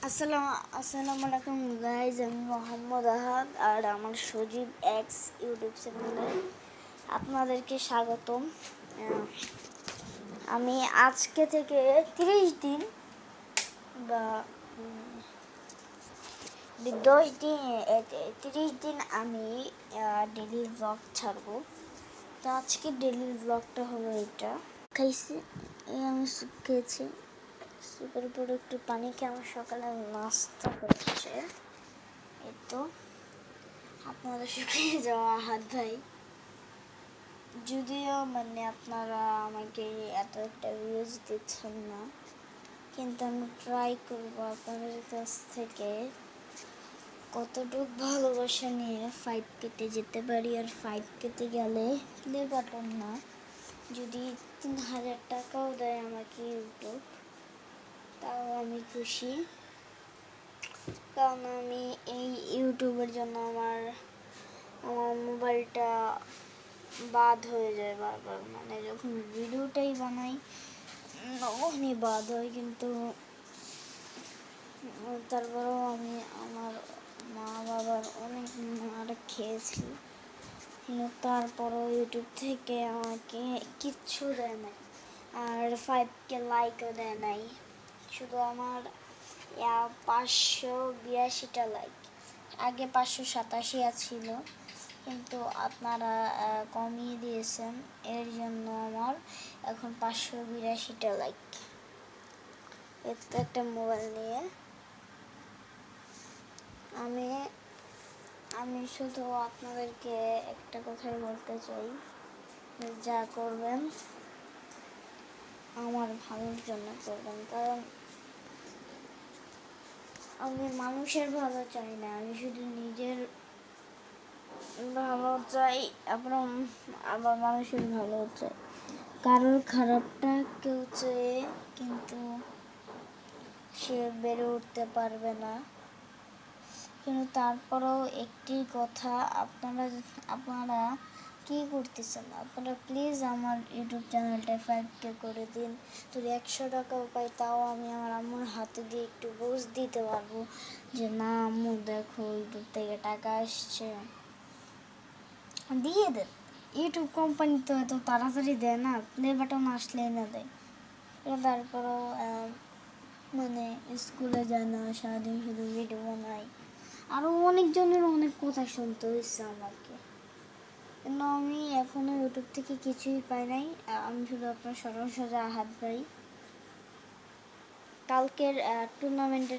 আসসালামু আলাইকুম গাইজ, আমি মোহাম্মদ আহাদ আর আমার সজীব এক্স ইউটিউব চ্যানেলে আপনাদেরকে স্বাগতম। আমি আজকে থেকে 30 দিন বা 30 দিন আমি ডেলি ব্লগ ছাড়বো। তো আজকে ডেলি ব্লগটা হলো এটা। খাইছি, আমি স্যুপ খেয়েছি, স্যুপের উপরে একটু পানি খেয়ে আমার সকালে নাস্তা করছে। এই তো আপনাদের শুকিয়ে যাওয়া হাত ভাই, যদিও আপনারা আমাকে এত একটা ভিউজ দিচ্ছেন না, কিন্তু আমি ট্রাই করবো আপনাদের কাছ থেকে কতটুকু ভালোবাসা নিয়ে 5 কেটে যেতে পারি। আর 5 কেটে গেলে প্লে বাটন না, যদি 3000 টাকাও দেয় আমাকে ইউটিউব, তাও আমি খুশি। কারণ আমি এই ইউটিউবের জন্য আমার মোবাইলটা বাদ হয়ে যায় বারবার, যখন ভিডিওটাই বানাই তখনই বাদ হয়। কিন্তু তারপরেও আমি আমার মা বাবার অনেক মার খেয়েছি, কিন্তু তারপরেও ইউটিউব থেকে আমাকে কিচ্ছু দেয় নাই, আর 5K লাইকও দেয় নাই। শুধু আমার 582টা লাইক, আগে 587 ছিল, কিন্তু আপনারা কমিয়ে দিয়েছেন, এর জন্য আমার এখন 582টা লাইক। এত একটা মোবাইল নিয়ে আমি শুধু আপনাদেরকে একটা কথাই বলতে চাই, যা করবেন আমার ভালোর জন্য করবেন। কারণ আমি মানুষের ভালো চাই না, আমি শুধু নিজের ভালো চাই, আবার মানুষের ভালো চাই। কারোর খারাপটা কেউ চায়, কিন্তু সে বেড়ে উঠতে পারবে না। কিন্তু তারপরেও একটি কথা, আপনারা কি করতেছেন? আপনারা প্লিজ আমার ইউটিউব চ্যানেলটা 5K করে দিন। যদি 100 টাকাও পাই, তাও আমি আমার আম্মুর হাতে দিয়ে একটু বুঝ দিতে পারবো যে না আম্মু দেখো ইউটিউব থেকে টাকা আসছে। দিয়ে দেন, ইউটিউব কোম্পানি তো এত তাড়াতাড়ি দেয় না, প্লে বাটন আসলেই না দেয়। তারপরেও স্কুলে যায় না, সারাদিন শুধু ভিডিও বানাই। আরও অনেকজনের অনেক কথা শুনতে হয়েছে আমাকে, কিন্তু আমি এখনও ইউটিউব থেকে কিছুই পাই নাই। আমি শুধু আপনার সরল সোজা আহাত ভাই। কালকের টুর্নামেন্টের